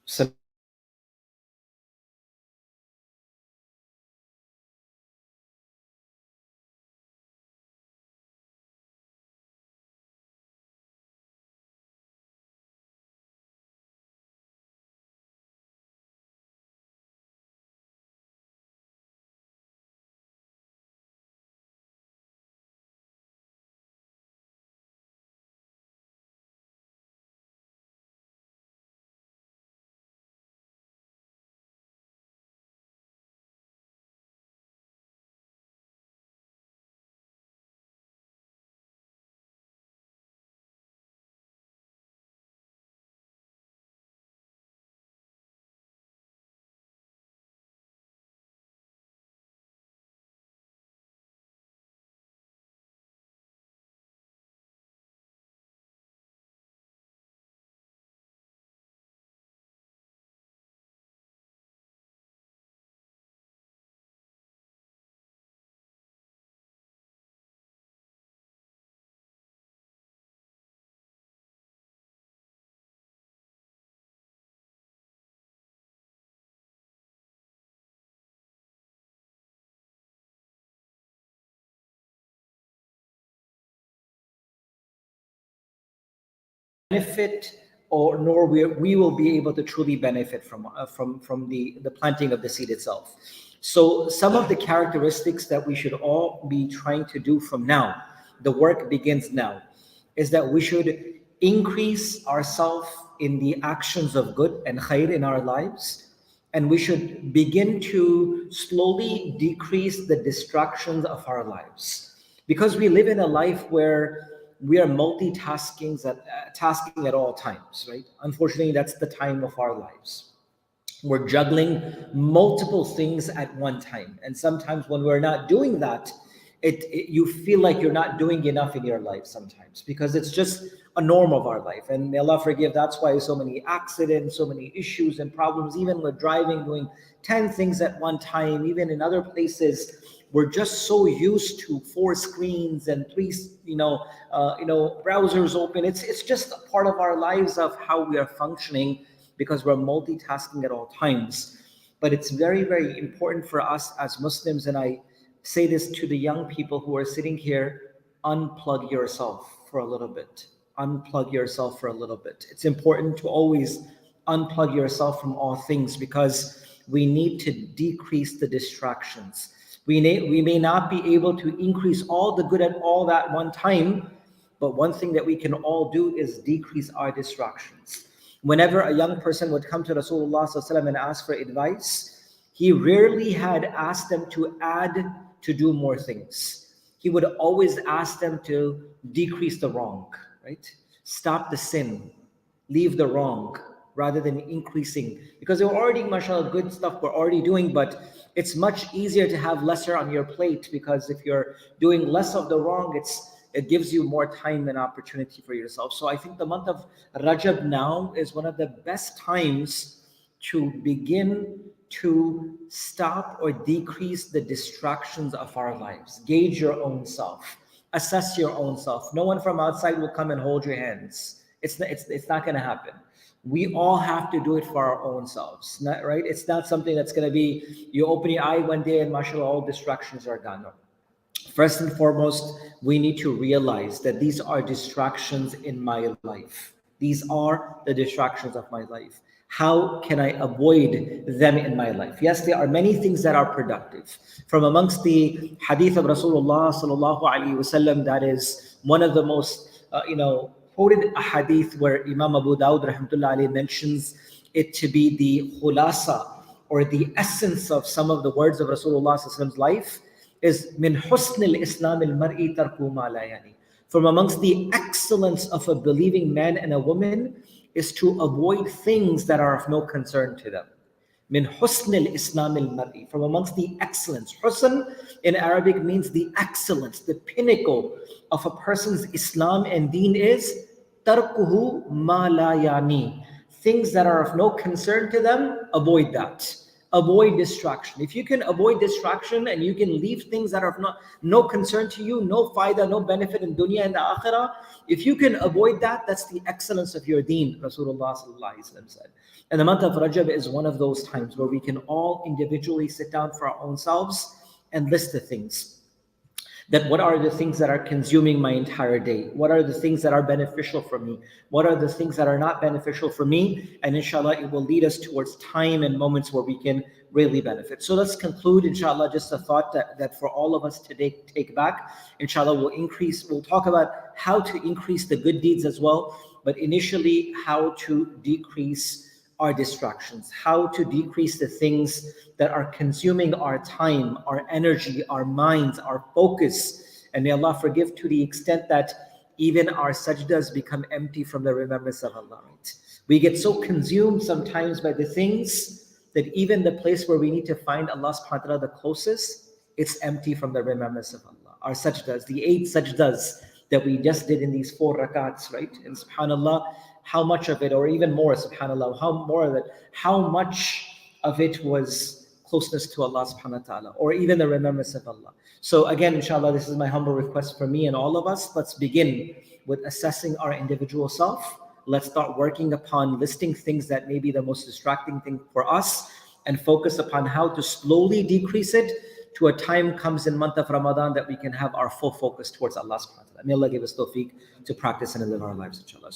So benefit, or nor we will be able to truly benefit from the planting of the seed itself. So some of the characteristics that we should all be trying to do from now, the work begins now, is that we should increase ourselves in the actions of good and khair in our lives, and we should begin to slowly decrease the distractions of our lives, because we live in a life where we are tasking at all times, right? Unfortunately, that's the time of our lives. We're juggling multiple things at one time, and sometimes when we're not doing that, you feel like you're not doing enough in your life sometimes, because it's just a norm of our life. And may Allah forgive, that's why so many accidents, so many issues and problems, even with driving, doing 10 things at one time. Even in other places, we're just so used to 4 screens and three browsers open. It's just a part of our lives of how we are functioning, because we're multitasking at all times. But it's very, very important for us as Muslims, and I say this to the young people who are sitting here: unplug yourself for a little bit. Unplug yourself for a little bit. It's important to always unplug yourself from all things, because we need to decrease the distractions. We may not be able to increase all the good at all that one time, but one thing that we can all do is decrease our distractions. Whenever a young person would come to Rasulullah ﷺ and ask for advice, he rarely had asked them to add to do more things. He would always ask them to decrease the wrong, right? Stop the sin, leave the wrong, rather than increasing. Because they were already, mashallah, good stuff we're already doing, but it's much easier to have lesser on your plate, because if you're doing less of the wrong, it gives you more time and opportunity for yourself. So I think the month of Rajab now is one of the best times to begin to stop or decrease the distractions of our lives. Gauge your own self. Assess your own self. No one from outside will come and hold your hands. It's not going to happen. We all have to do it for our own selves, right? It's not something that's going to be, you open your eye one day and mashallah, all distractions are gone. No. First and foremost, we need to realize that these are distractions in my life. These are the distractions of my life. How can I avoid them in my life? Yes, there are many things that are productive. From amongst the hadith of Rasulullah sallallahu alaihi wasallam, that is one of the most, quoted hadith, where Imam Abu Dawud rahmatullah alayhi mentions it to be the khulasa, or the essence of some of the words of Rasulullah sallallahu alaihi wasallam's life, is min husn al-Islam al-mar'i tarku ma la yani. From amongst the excellence of a believing man and a woman is to avoid things that are of no concern to them. Min husn al-Islam al-mar'i. From amongst the excellence. Husn in Arabic means the excellence, the pinnacle of a person's Islam and deen is tarkuhu ma la yani. Things that are of no concern to them, avoid that. avoid distraction. If you can avoid distraction and you can leave things that are no concern to you, no faida, no benefit in dunya and the akhirah, if you can avoid that, that's the excellence of your deen, Rasulullah sallallahu alaihi wasallam said. And the month of Rajab is one of those times where we can all individually sit down for our own selves and list the things. That what are the things that are consuming my entire day? What are the things that are beneficial for me? What are the things that are not beneficial for me? And inshallah, it will lead us towards time and moments where we can really benefit. So let's conclude, inshallah, just a thought that for all of us to take back. Inshallah, we'll talk about how to increase the good deeds as well, but initially how to decrease our distractions, how to decrease the things that are consuming our time, our energy, our minds, our focus. And may Allah forgive to the extent that even our sajdas become empty from the remembrance of Allah. Right? We get so consumed sometimes by the things that even the place where we need to find Allah subhanahu wa ta'ala the closest, it's empty from the remembrance of Allah. Our sajdas, the 8 sajdas that we just did in these 4 rakats, right? And subhanallah, how much of it, or even more, subhanallah, how much of it was closeness to Allah subhanahu wa ta'ala, or even the remembrance of Allah. So again, inshallah, this is my humble request for me and all of us. Let's begin with assessing our individual self. Let's start working upon listing things that may be the most distracting thing for us, and focus upon how to slowly decrease it to a time comes in month of Ramadan that we can have our full focus towards Allah subhanahu wa ta'ala. May Allah give us tawfiq to practice and live our lives, inshallah.